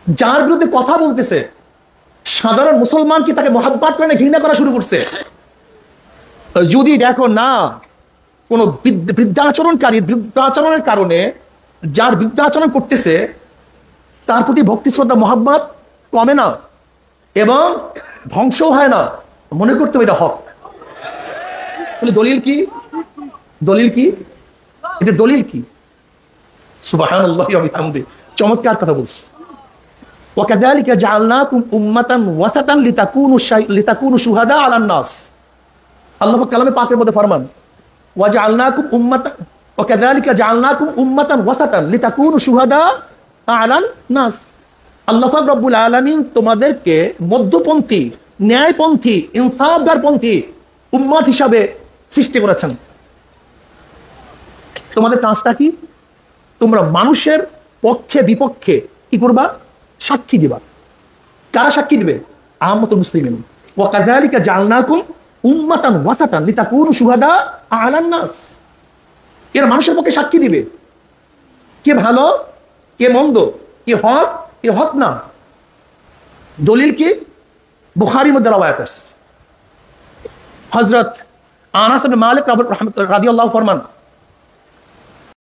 যার বিরুদ্ধে কথা বলতেছে সাধারণ মুসলমান কি তাকে মহাব্বত করে না ঘৃণা করা শুরু করছে? যদি দেখো না কোন বৃদ্ধাচরণের কারণে যার বৃদ্ধাচরণ করতেছে তার প্রতি ভক্তি শ্রদ্ধা মহাব্বত কমে না এবং ধ্বংসও হয় না, মনে করতে হবে এটা হক। দলিল কি? দলিল কি? এটা দলিল কি? সুবহানাল্লাহি ওয়া বিহামদিহি, চমৎকার কথা বলছে। ওয়াকাযালিকা জাআলনাকুম উম্মাতান ওয়াসাতান লিতাকুনু শুহাদা আলান নাস। আল্লাহ কালামে পাকের মধ্যে ফরমান ওয়াজআলনাকুম উম্মাতান ওয়াকাযালিকা জাআলনাকুম উম্মাতান ওয়াসাতান লিতাকুনু শুহাদা আলান নাস। আল্লাহ পাক রব্বুল আলামিন তোমাদেরকে মধ্যপন্থী, ন্যায়পন্থী, ইনসাফদারপন্থী উম্মত হিসাবে সৃষ্টি করেছেন। তোমাদের কাজটা কি? তোমরা মানুষের পক্ষে বিপক্ষে কি করবা? সাক্ষী দিবা। কারা সাক্ষী দিবে? আম্মাতুল মুসলিমিন। ওয়া কাযালিকা জাআলনাকুম উম্মাতান ওয়াসাতান লিতাকুনু শুহাদা আলান নাস। এরা মানুষের পক্ষে সাক্ষী দিবে কে ভালো কে মন্দ, কে হক কে হক না। দলিল কি? বুখারীর মধ্যে রওয়ায়াত আছে। হযরত আনাস ইবনে মালিক রাদিয়াল্লাহু ফরমান